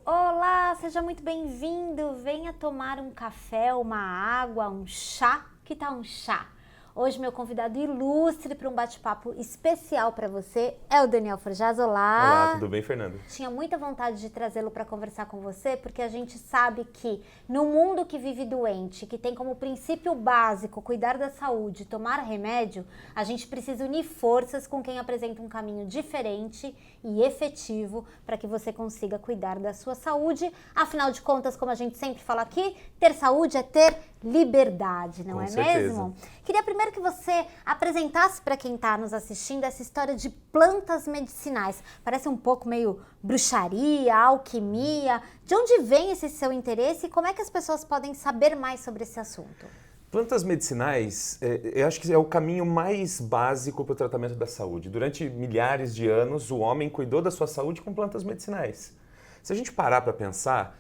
Olá, seja muito bem-vindo. Venha tomar um café, uma água, um chá. Que tal um chá? Hoje meu convidado ilustre para um bate-papo especial para você é o Daniel Forjaz. Olá, Olá! tudo bem, Fernanda? Tinha muita vontade de trazê-lo para conversar com você, porque a gente sabe que no mundo que vive doente, que tem como princípio básico cuidar da saúde, tomar remédio, a gente precisa unir forças com quem apresenta um caminho diferente e efetivo para que você consiga cuidar da sua saúde. Afinal de contas, como a gente sempre fala aqui, ter saúde é ter liberdade, não é mesmo? Queria primeiro que você apresentasse para quem está nos assistindo essa história de plantas medicinais. Parece um pouco meio bruxaria, alquimia. De onde vem esse seu interesse e como é que as pessoas podem saber mais sobre esse assunto? Plantas medicinais, eu acho que é o caminho mais básico para o tratamento da saúde. Durante milhares de anos, o homem cuidou da sua saúde com plantas medicinais. Se a gente parar para pensar,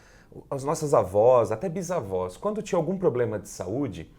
as nossas avós, até bisavós, quando tinha algum problema de saúde,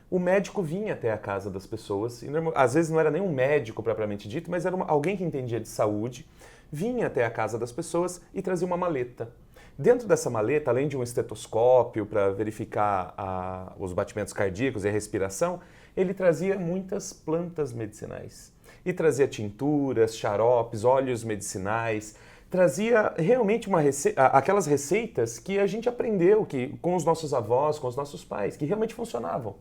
o médico vinha até a casa das pessoas, e às vezes não era nem um médico propriamente dito, mas era alguém que entendia de saúde, vinha até a casa das pessoas e trazia uma maleta. Dentro dessa maleta, além de um estetoscópio para verificar os batimentos cardíacos e a respiração, ele trazia muitas plantas medicinais. E trazia tinturas, xaropes, óleos medicinais, trazia realmente aquelas receitas que a gente aprendeu com os nossos avós, com os nossos pais, que realmente funcionavam.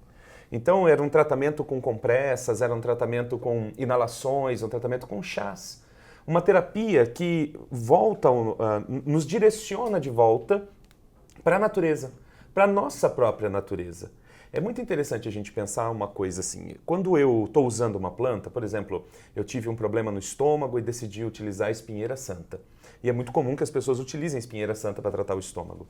Então era um tratamento com compressas, era um tratamento com inalações, um tratamento com chás. Uma terapia que nos direciona de volta para a natureza, para a nossa própria natureza. É muito interessante a gente pensar uma coisa assim, quando eu estou usando uma planta, por exemplo, eu tive um problema no estômago e decidi utilizar a espinheira santa. E é muito comum que as pessoas utilizem a espinheira santa para tratar o estômago.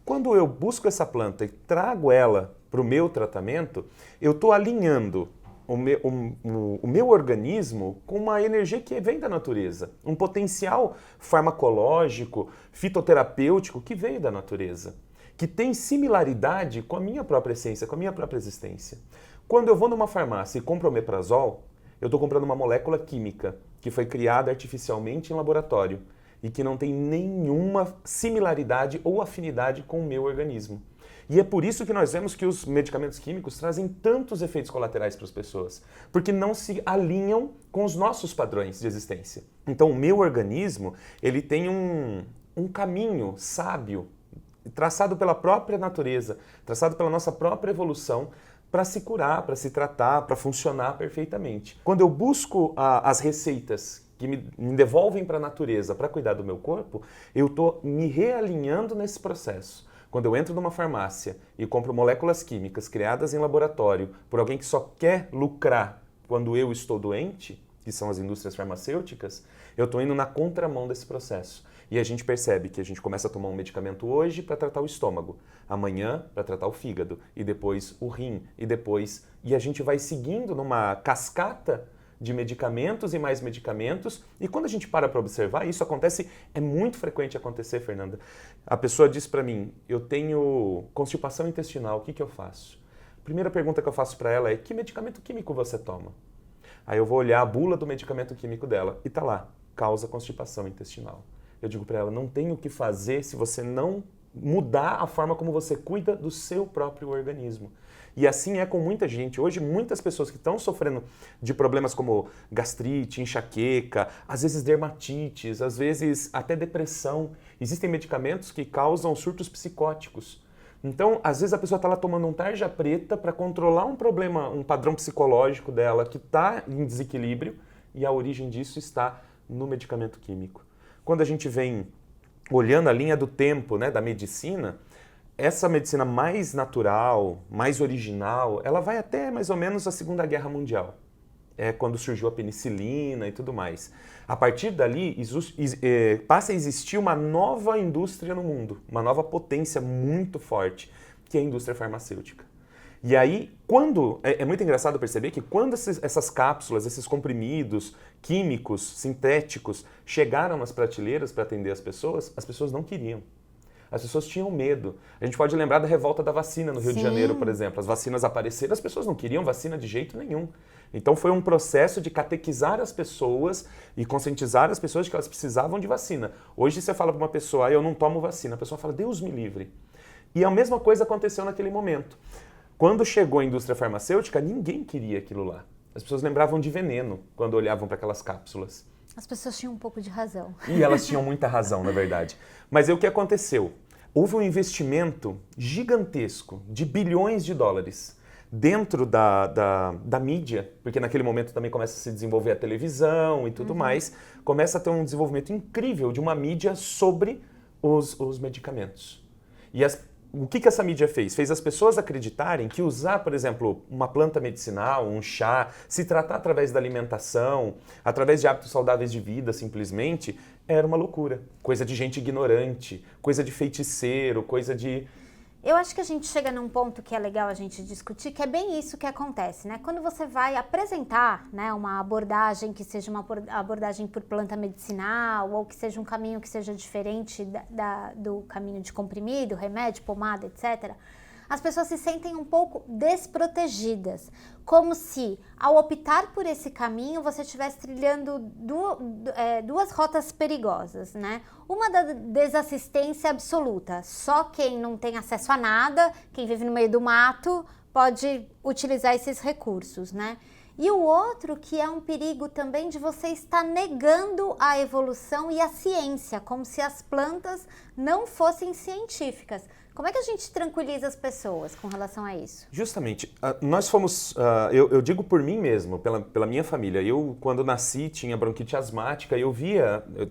Quando eu busco essa planta e trago ela para o meu tratamento, eu estou alinhando o meu organismo com uma energia que vem da natureza, um potencial farmacológico, fitoterapêutico que veio da natureza, que tem similaridade com a minha própria essência, com a minha própria existência. Quando eu vou numa farmácia e compro omeprazol, eu estou comprando uma molécula química que foi criada artificialmente em laboratório e que não tem nenhuma similaridade ou afinidade com o meu organismo. E é por isso que nós vemos que os medicamentos químicos trazem tantos efeitos colaterais para as pessoas, porque não se alinham com os nossos padrões de existência. Então o meu organismo, ele tem um caminho sábio, traçado pela própria natureza, traçado pela nossa própria evolução, para se curar, para se tratar, para funcionar perfeitamente. Quando eu busco as receitas que me devolvem para a natureza para cuidar do meu corpo, eu estou me realinhando nesse processo. Quando eu entro numa farmácia e compro moléculas químicas criadas em laboratório por alguém que só quer lucrar quando eu estou doente, que são as indústrias farmacêuticas, eu estou indo na contramão desse processo. E a gente percebe que a gente começa a tomar um medicamento hoje para tratar o estômago, amanhã para tratar o fígado, e depois o rim, e a gente vai seguindo numa cascata de medicamentos e mais medicamentos, e quando a gente para observar, isso acontece, é muito frequente acontecer, Fernanda. A pessoa diz para mim, eu tenho constipação intestinal, o que eu faço? A primeira pergunta que eu faço para ela é, que medicamento químico você toma? Aí eu vou olhar a bula do medicamento químico dela, e tá lá, causa constipação intestinal. Eu digo para ela, não tem o que fazer se você não mudar a forma como você cuida do seu próprio organismo. E assim é com muita gente. Hoje, muitas pessoas que estão sofrendo de problemas como gastrite, enxaqueca, às vezes dermatites, às vezes até depressão. Existem medicamentos que causam surtos psicóticos. Então, às vezes a pessoa está lá tomando um tarja preta para controlar um problema, um padrão psicológico dela que está em desequilíbrio e a origem disso está no medicamento químico. Quando a gente vem olhando a linha do tempo, né, da medicina, essa medicina mais natural, mais original, ela vai até mais ou menos a Segunda Guerra Mundial. É quando surgiu a penicilina e tudo mais. A partir dali, passa a existir uma nova indústria no mundo, uma nova potência muito forte, que é a indústria farmacêutica. E aí, é muito engraçado perceber que quando essas cápsulas, esses comprimidos químicos, sintéticos, chegaram nas prateleiras para atender as pessoas não queriam. As pessoas tinham medo. A gente pode lembrar da revolta da vacina no Rio de Janeiro, por exemplo. As vacinas apareceram, as pessoas não queriam vacina de jeito nenhum. Então foi um processo de catequizar as pessoas e conscientizar as pessoas de que elas precisavam de vacina. Hoje você fala para uma pessoa, eu não tomo vacina. A pessoa fala, Deus me livre. E a mesma coisa aconteceu naquele momento. Quando chegou a indústria farmacêutica, ninguém queria aquilo lá. As pessoas lembravam de veneno quando olhavam para aquelas cápsulas. As pessoas tinham um pouco de razão. E elas tinham muita razão, na verdade. Mas aí o que aconteceu? Houve um investimento gigantesco de bilhões de dólares dentro da mídia, porque naquele momento também começa a se desenvolver a televisão e tudo mais, começa a ter um desenvolvimento incrível de uma mídia sobre os medicamentos. E o que essa mídia fez? Fez as pessoas acreditarem que usar, por exemplo, uma planta medicinal, um chá, se tratar através da alimentação, através de hábitos saudáveis de vida, simplesmente, era uma loucura. Coisa de gente ignorante, coisa de feiticeiro, coisa de... Eu acho que a gente chega num ponto que é legal a gente discutir, que é bem isso que acontece, né? Quando você vai apresentar, né, uma abordagem que seja uma abordagem por planta medicinal ou que seja um caminho que seja diferente do caminho de comprimido, remédio, pomada, etc., as pessoas se sentem um pouco desprotegidas, como se, ao optar por esse caminho, você estivesse trilhando duas rotas perigosas, né? Uma da desassistência absoluta, só quem não tem acesso a nada, quem vive no meio do mato, pode utilizar esses recursos, né? E o outro que é um perigo também de você estar negando a evolução e a ciência, como se as plantas não fossem científicas. Como é que a gente tranquiliza as pessoas com relação a isso? Justamente, nós fomos, eu digo por mim mesmo, pela minha família. Eu, quando nasci, tinha bronquite asmática e eu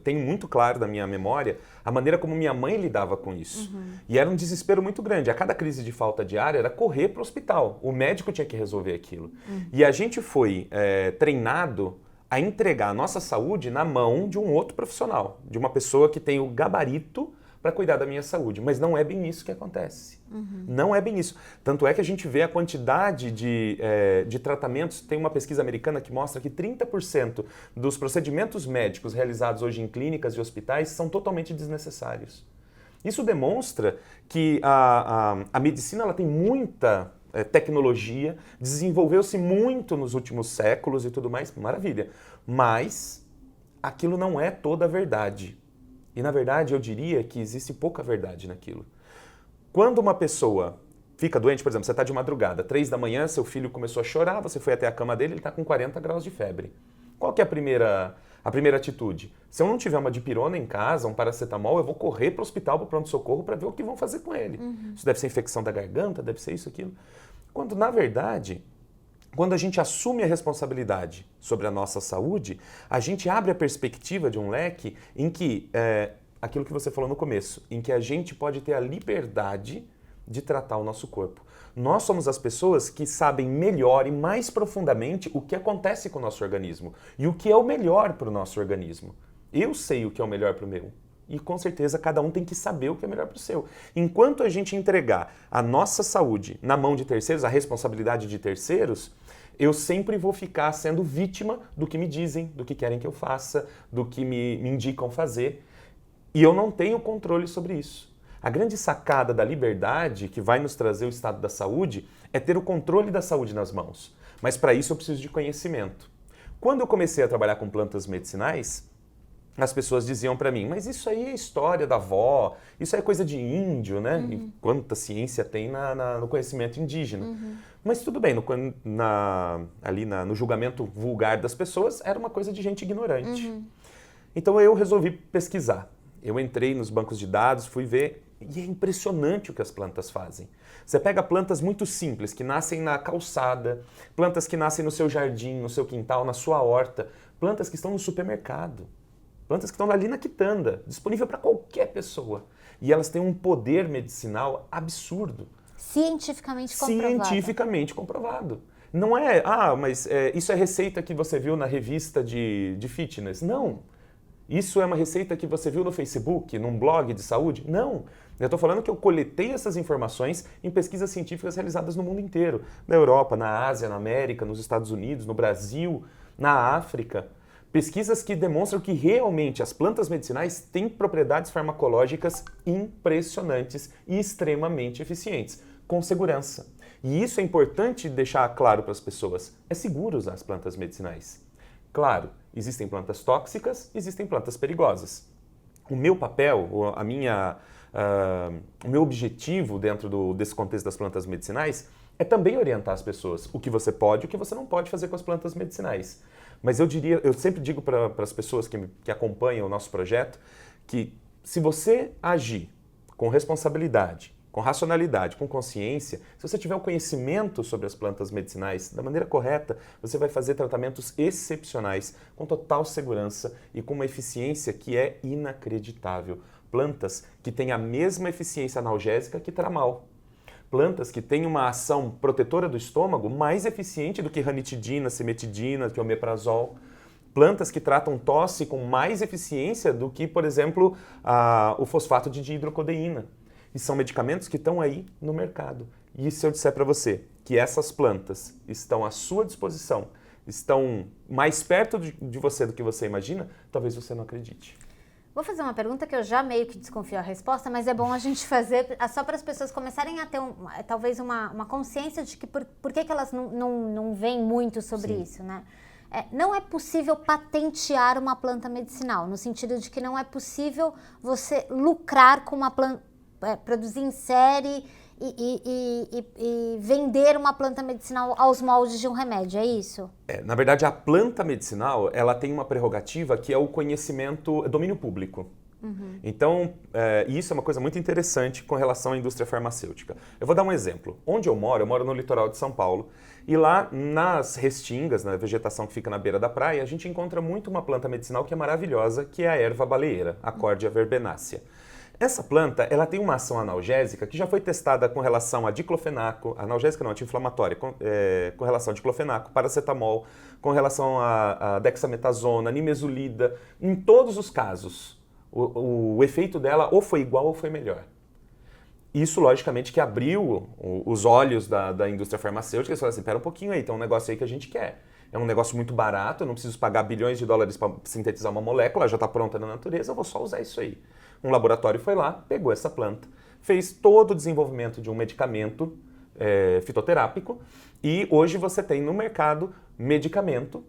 tenho muito claro da minha memória a maneira como minha mãe lidava com isso. E era um desespero muito grande. A cada crise de falta de ar era correr para o hospital. O médico tinha que resolver aquilo. E a gente foi treinado a entregar a nossa saúde na mão de um outro profissional, de uma pessoa que tem o gabarito para cuidar da minha saúde, mas não é bem isso que acontece. Não é bem isso. Tanto é que a gente vê a quantidade de tratamentos, tem uma pesquisa americana que mostra que 30% dos procedimentos médicos realizados hoje em clínicas e hospitais são totalmente desnecessários. Isso demonstra que a medicina ela tem muita tecnologia, desenvolveu-se muito nos últimos séculos e tudo mais, maravilha. Mas aquilo não é toda a verdade. E, na verdade, eu diria que existe pouca verdade naquilo. Quando uma pessoa fica doente, por exemplo, você está de madrugada, 3 da manhã, seu filho começou a chorar, você foi até a cama dele, ele está com 40 graus de febre. Qual que é a primeira atitude? Se eu não tiver uma dipirona em casa, um paracetamol, eu vou correr para o hospital, para o pronto-socorro, para ver o que vão fazer com ele. Isso deve ser infecção da garganta, deve ser isso, aquilo. Quando, na verdade... Quando a gente assume a responsabilidade sobre a nossa saúde, a gente abre a perspectiva de um leque em que, aquilo que você falou no começo, em que a gente pode ter a liberdade de tratar o nosso corpo. Nós somos as pessoas que sabem melhor e mais profundamente o que acontece com o nosso organismo e o que é o melhor para o nosso organismo. Eu sei o que é o melhor para o meu. E com certeza cada um tem que saber o que é melhor para o seu. Enquanto a gente entregar a nossa saúde na mão de terceiros, a responsabilidade de terceiros, eu sempre vou ficar sendo vítima do que me dizem, do que querem que eu faça, do que me indicam fazer. E eu não tenho controle sobre isso. A grande sacada da liberdade que vai nos trazer o estado da saúde é ter o controle da saúde nas mãos. Mas para isso eu preciso de conhecimento. Quando eu comecei a trabalhar com plantas medicinais, as pessoas diziam para mim, mas isso aí é história da avó, isso aí é coisa de índio, né? E quanta ciência tem no conhecimento indígena. Mas tudo bem, no julgamento vulgar das pessoas, era uma coisa de gente ignorante. Então eu resolvi pesquisar. Eu entrei nos bancos de dados, fui ver, e é impressionante o que as plantas fazem. Você pega plantas muito simples, que nascem na calçada, plantas que nascem no seu jardim, no seu quintal, na sua horta, plantas que estão no supermercado. Plantas que estão ali na quitanda, disponível para qualquer pessoa. E elas têm um poder medicinal absurdo. Cientificamente comprovado. Cientificamente comprovado. Não é, mas isso é receita que você viu na revista de fitness. Não. Isso é uma receita que você viu no Facebook, num blog de saúde? Não. Eu estou falando que eu coletei essas informações em pesquisas científicas realizadas no mundo inteiro. Na Europa, na Ásia, na América, nos Estados Unidos, no Brasil, na África. Pesquisas que demonstram que realmente as plantas medicinais têm propriedades farmacológicas impressionantes e extremamente eficientes, com segurança. E isso é importante deixar claro para as pessoas. É seguro usar as plantas medicinais. Claro, existem plantas tóxicas, existem plantas perigosas. O meu papel, o meu objetivo dentro desse contexto das plantas medicinais é também orientar as pessoas o que você pode e o que você não pode fazer com as plantas medicinais. Mas eu sempre digo para as pessoas que acompanham o nosso projeto que se você agir com responsabilidade, com racionalidade, com consciência, se você tiver o conhecimento sobre as plantas medicinais da maneira correta, você vai fazer tratamentos excepcionais, com total segurança e com uma eficiência que é inacreditável. Plantas que têm a mesma eficiência analgésica que tramal. Plantas que têm uma ação protetora do estômago mais eficiente do que ranitidina, cimetidina, que omeprazol. Plantas que tratam tosse com mais eficiência do que, por exemplo, o fosfato de dihidrocodeína. E são medicamentos que estão aí no mercado. E se eu disser para você que essas plantas estão à sua disposição, estão mais perto de você do que você imagina, talvez você não acredite. Vou fazer uma pergunta que eu já meio que desconfio a resposta, mas é bom a gente fazer só para as pessoas começarem a ter talvez uma consciência de que por que elas não veem muito sobre Sim. isso, né? Não é possível patentear uma planta medicinal, no sentido de que não é possível você lucrar com uma planta, produzir em série e vender uma planta medicinal aos moldes de um remédio, é isso? Na verdade, a planta medicinal ela tem uma prerrogativa que é o conhecimento, domínio público. Uhum. Então, isso é uma coisa muito interessante com relação à indústria farmacêutica. Eu vou dar um exemplo. Onde eu moro no litoral de São Paulo, e lá nas restingas, na vegetação que fica na beira da praia, a gente encontra muito uma planta medicinal que é maravilhosa, que é a erva baleeira, a Cordia verbenácea. Essa planta, ela tem uma ação analgésica que já foi testada com relação a diclofenaco, analgésica não, anti-inflamatória, com relação a diclofenaco, paracetamol, com relação a dexametasona, nimesulida. Em todos os casos, o efeito dela ou foi igual ou foi melhor. Isso, logicamente, que abriu os olhos da indústria farmacêutica. Eles falaram assim, pera um pouquinho aí, tem um negócio aí que a gente quer. É um negócio muito barato, eu não preciso pagar bilhões de dólares para sintetizar uma molécula, já está pronta na natureza, eu vou só usar isso aí. Um laboratório foi lá, pegou essa planta, fez todo o desenvolvimento de um medicamento fitoterápico e hoje você tem no mercado medicamento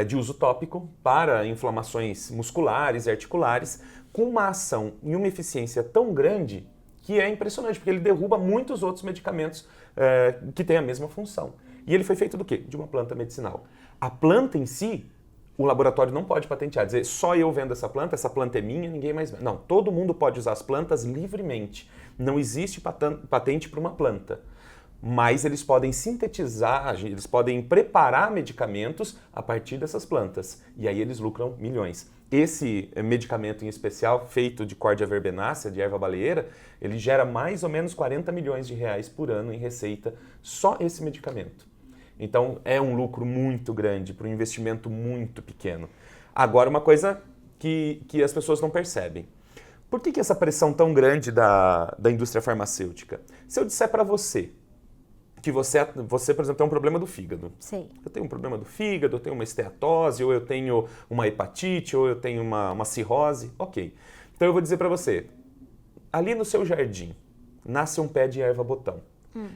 de uso tópico para inflamações musculares e articulares com uma ação e uma eficiência tão grande que é impressionante, porque ele derruba muitos outros medicamentos que têm a mesma função. E ele foi feito do quê? De uma planta medicinal. A planta em si, o laboratório não pode patentear, dizer só eu vendo essa planta é minha, ninguém mais vende. Não, todo mundo pode usar as plantas livremente. Não existe patente para uma planta. Mas eles podem sintetizar, eles podem preparar medicamentos a partir dessas plantas. E aí eles lucram milhões. Esse medicamento em especial, feito de Cordia verbenácea, de erva baleeira, ele gera mais ou menos 40 milhões de reais por ano em receita, só esse medicamento. Então é um lucro muito grande para um investimento muito pequeno. Agora, uma coisa que as pessoas não percebem. Por que essa pressão tão grande da indústria farmacêutica? Se eu disser para você que você, por exemplo, tem um problema do fígado. Sim. Eu tenho um problema do fígado, eu tenho uma esteatose, ou eu tenho uma hepatite, ou eu tenho uma cirrose. Ok. Então eu vou dizer para você, ali no seu jardim nasce um pé de erva-botão.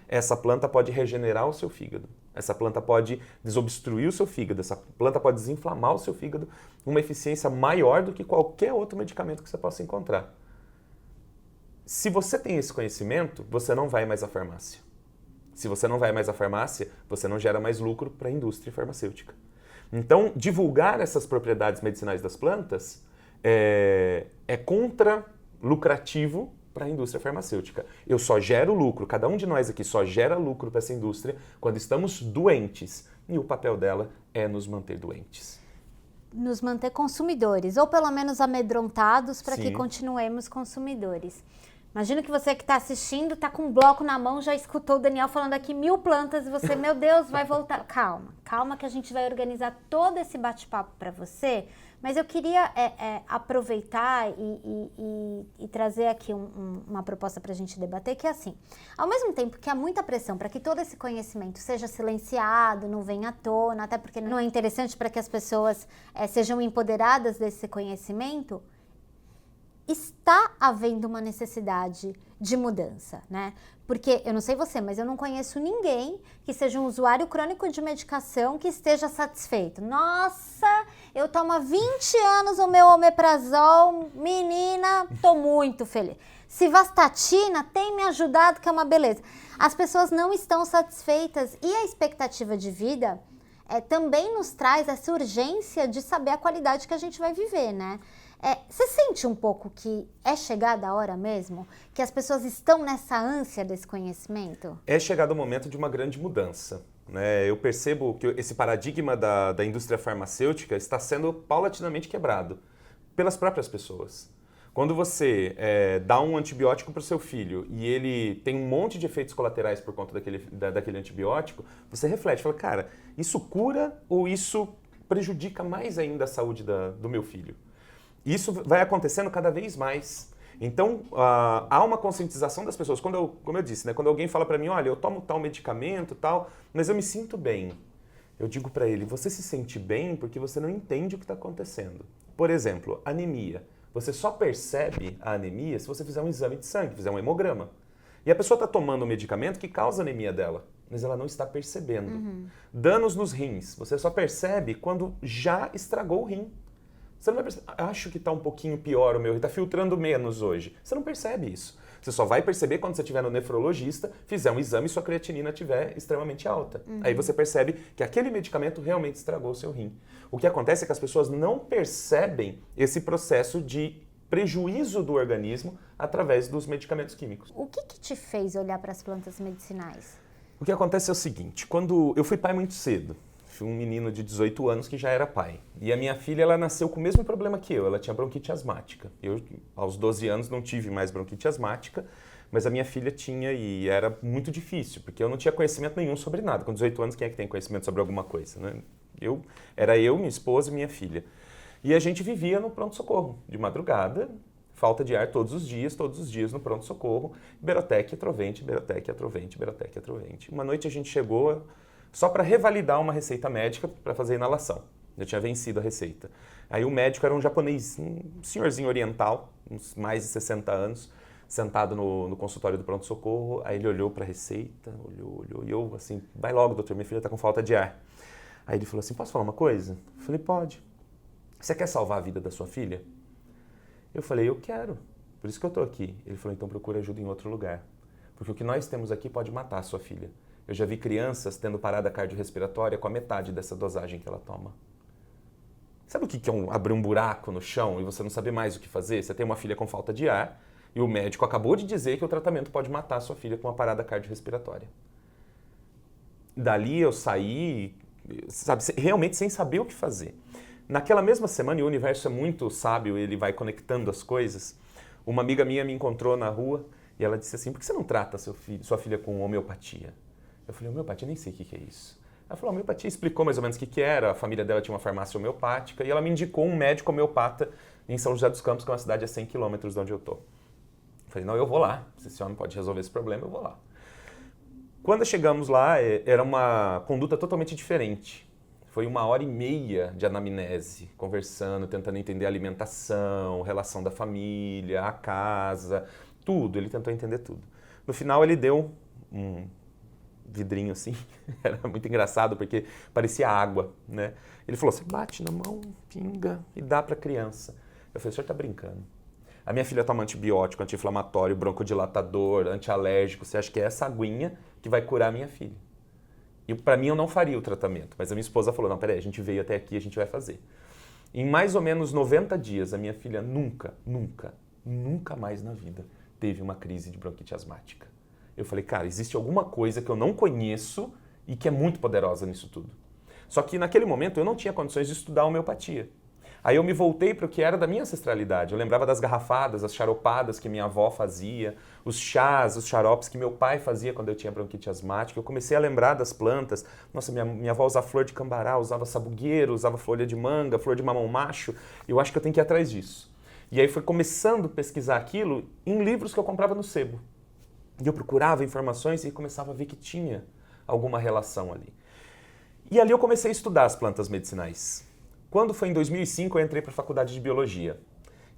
Essa planta pode regenerar o seu fígado. Essa planta pode desobstruir o seu fígado. Essa planta pode desinflamar o seu fígado com uma eficiência maior do que qualquer outro medicamento que você possa encontrar. Se você tem esse conhecimento, você não vai mais à farmácia. Se você não vai mais à farmácia, você não gera mais lucro para a indústria farmacêutica. Então, divulgar essas propriedades medicinais das plantas é contra-lucrativo para a indústria farmacêutica. Eu só gero lucro, cada um de nós aqui só gera lucro para essa indústria quando estamos doentes. E o papel dela é nos manter doentes. Nos manter consumidores, ou pelo menos amedrontados para que Sim. continuemos consumidores. Imagina que você que está assistindo, está com um bloco na mão, já escutou o Daniel falando aqui 1000 plantas e você, meu Deus, vai voltar. Calma que a gente vai organizar todo esse bate-papo para você, mas eu queria aproveitar e trazer aqui uma proposta para a gente debater, que é assim, ao mesmo tempo que há muita pressão para que todo esse conhecimento seja silenciado, não venha à tona, até porque não é interessante para que as pessoas sejam empoderadas desse conhecimento, está havendo uma necessidade de mudança, né? Porque, eu não sei você, mas eu não conheço ninguém que seja um usuário crônico de medicação que esteja satisfeito. Nossa, eu tomo há 20 anos o meu omeprazol, menina, tô muito feliz. Civastatina tem me ajudado, que é uma beleza. As pessoas não estão satisfeitas e a expectativa de vida também nos traz essa urgência de saber a qualidade que a gente vai viver, né? Você sente um pouco que é chegada a hora mesmo? Que as pessoas estão nessa ânsia desse conhecimento? É chegado o momento de uma grande mudança, né? Eu percebo que esse paradigma da indústria farmacêutica está sendo paulatinamente quebrado pelas próprias pessoas. Quando você dá um antibiótico para o seu filho e ele tem um monte de efeitos colaterais por conta daquele antibiótico, você reflete, fala, cara, isso cura ou isso prejudica mais ainda a saúde do meu filho? Isso vai acontecendo cada vez mais. Então, há uma conscientização das pessoas. Como eu disse, né, quando alguém fala para mim, olha, eu tomo tal medicamento, tal, mas eu me sinto bem. Eu digo para ele, você se sente bem porque você não entende o que está acontecendo. Por exemplo, anemia. Você só percebe a anemia se você fizer um exame de sangue, fizer um hemograma. E a pessoa está tomando um medicamento que causa anemia dela, mas ela não está percebendo. Danos nos rins. Você só percebe quando já estragou o rim. Você não vai perceber, acho que está um pouquinho pior o meu, está filtrando menos hoje. Você não percebe isso. Você só vai perceber quando você estiver no nefrologista, fizer um exame e sua creatinina estiver extremamente alta. Aí você percebe que aquele medicamento realmente estragou o seu rim. O que acontece é que as pessoas não percebem esse processo de prejuízo do organismo através dos medicamentos químicos. O que te fez olhar para as plantas medicinais? O que acontece é o seguinte, quando eu fui pai muito cedo, fui um menino de 18 anos que já era pai. E a minha filha, ela nasceu com o mesmo problema que eu, ela tinha bronquite asmática. Eu, aos 12 anos, não tive mais bronquite asmática, mas a minha filha tinha e era muito difícil, porque eu não tinha conhecimento nenhum sobre nada. Com 18 anos, quem é que tem conhecimento sobre alguma coisa, né? Era eu, minha esposa e minha filha. E a gente vivia no pronto-socorro, de madrugada, falta de ar todos os dias no pronto-socorro, Berotec, Atrovente, Berotec, Atrovente, Berotec, Atrovente. Uma noite a gente chegou só para revalidar uma receita médica para fazer inalação. Já tinha vencido a receita. Aí o médico era um japonês, um senhorzinho oriental, uns mais de 60 anos, sentado no consultório do pronto-socorro. Aí ele olhou para a receita, olhou, e eu assim, vai logo, doutor, minha filha está com falta de ar. Aí ele falou assim, posso falar uma coisa? Eu falei, pode. Você quer salvar a vida da sua filha? Eu falei, eu quero, por isso que eu estou aqui. Ele falou, então procura ajuda em outro lugar, porque o que nós temos aqui pode matar a sua filha. Eu já vi crianças tendo parada cardiorrespiratória com a metade dessa dosagem que ela toma. Sabe o que é abrir um buraco no chão e você não saber mais o que fazer? Você tem uma filha com falta de ar e o médico acabou de dizer que o tratamento pode matar a sua filha com uma parada cardiorrespiratória. Dali eu saí, sabe, realmente sem saber o que fazer. Naquela mesma semana, e o universo é muito sábio, ele vai conectando as coisas, uma amiga minha me encontrou na rua e ela disse assim, por que você não trata sua filha com homeopatia? Eu falei, homeopatia, nem sei o que é isso. Ela falou, homeopatia, explicou mais ou menos o que era, a família dela tinha uma farmácia homeopática e ela me indicou um médico homeopata em São José dos Campos, que é uma cidade a 100 quilômetros de onde eu tô. Eu falei, não, eu vou lá, se esse homem pode resolver esse problema, eu vou lá. Quando chegamos lá, era uma conduta totalmente diferente. Foi 1h30 de anamnese, conversando, tentando entender a alimentação, relação da família, a casa, tudo, ele tentou entender tudo. No final ele deu um vidrinho assim, era muito engraçado porque parecia água, né? Ele falou, você bate na mão, pinga e dá para a criança. Eu falei, o senhor tá brincando. A minha filha toma antibiótico, anti-inflamatório, broncodilatador, antialérgico, você acha que é essa aguinha que vai curar a minha filha? E para mim eu não faria o tratamento, mas a minha esposa falou, não, peraí, a gente veio até aqui, a gente vai fazer. Em mais ou menos 90 dias, a minha filha nunca mais na vida teve uma crise de bronquite asmática. Eu falei, cara, existe alguma coisa que eu não conheço e que é muito poderosa nisso tudo. Só que naquele momento eu não tinha condições de estudar homeopatia. Aí eu me voltei para o que era da minha ancestralidade. Eu lembrava das garrafadas, as xaropadas que minha avó fazia, os chás, os xaropes que meu pai fazia quando eu tinha bronquite asmática. Eu comecei a lembrar das plantas. Nossa, minha avó usava flor de cambará, usava sabugueiro, usava folha de manga, flor de mamão macho. Eu acho que eu tenho que ir atrás disso. E aí foi começando a pesquisar aquilo em livros que eu comprava no sebo. E eu procurava informações e começava a ver que tinha alguma relação ali. E ali eu comecei a estudar as plantas medicinais. Quando foi em 2005, eu entrei para a faculdade de biologia.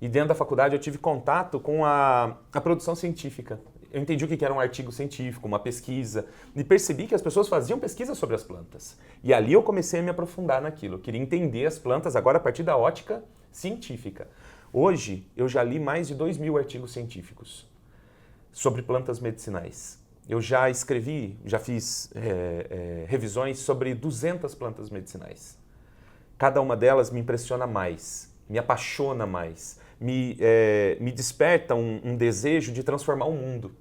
E dentro da faculdade eu tive contato com a produção científica. Eu entendi o que era um artigo científico, uma pesquisa, e percebi que as pessoas faziam pesquisa sobre as plantas. E ali eu comecei a me aprofundar naquilo. Eu queria entender as plantas agora a partir da ótica científica. Hoje, eu já li mais de 2.000 artigos científicos sobre plantas medicinais. Eu já escrevi, já fiz revisões sobre 200 plantas medicinais. Cada uma delas me impressiona mais, me apaixona mais, me desperta um desejo de transformar o mundo.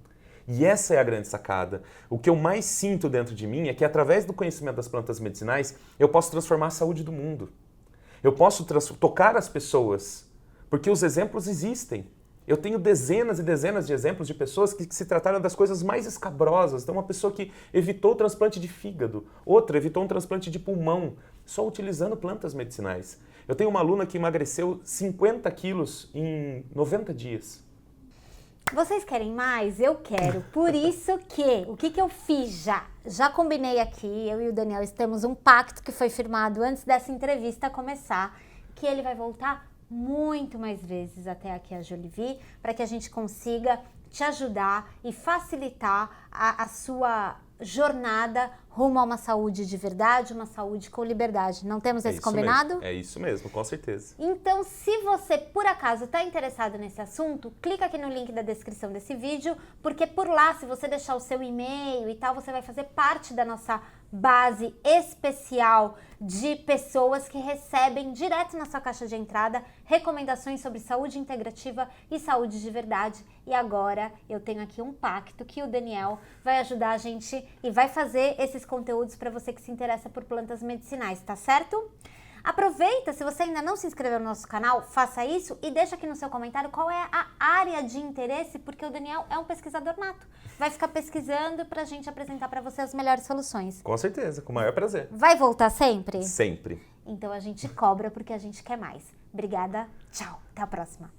E essa é a grande sacada. O que eu mais sinto dentro de mim é que através do conhecimento das plantas medicinais, eu posso transformar a saúde do mundo. Eu posso tocar as pessoas, porque os exemplos existem. Eu tenho dezenas e dezenas de exemplos de pessoas que se trataram das coisas mais escabrosas. Então, uma pessoa que evitou o transplante de fígado, outra evitou um transplante de pulmão, só utilizando plantas medicinais. Eu tenho uma aluna que emagreceu 50 quilos em 90 dias. Vocês querem mais? Eu quero. Por isso que, o que eu fiz já? Já combinei aqui, eu e o Daniel temos um pacto que foi firmado antes dessa entrevista começar, que ele vai voltar muito mais vezes até aqui a Jolivie, para que a gente consiga te ajudar e facilitar a sua jornada rumo a uma saúde de verdade, uma saúde com liberdade. Não temos esse combinado? Mesmo. É isso mesmo, com certeza. Então, se você, por acaso, está interessado nesse assunto, clica aqui no link da descrição desse vídeo, porque por lá, se você deixar o seu e-mail e tal, você vai fazer parte da nossa base especial de pessoas que recebem direto na sua caixa de entrada recomendações sobre saúde integrativa e saúde de verdade. E agora eu tenho aqui um pacto que o Daniel vai ajudar a gente e vai fazer esses conteúdos para você que se interessa por plantas medicinais, tá certo? Aproveita, se você ainda não se inscreveu no nosso canal, faça isso e deixa aqui no seu comentário qual é a área de interesse, porque o Daniel é um pesquisador nato. Vai ficar pesquisando pra gente apresentar pra você as melhores soluções. Com certeza, com o maior prazer. Vai voltar sempre? Sempre. Então a gente cobra porque a gente quer mais. Obrigada, tchau, até a próxima.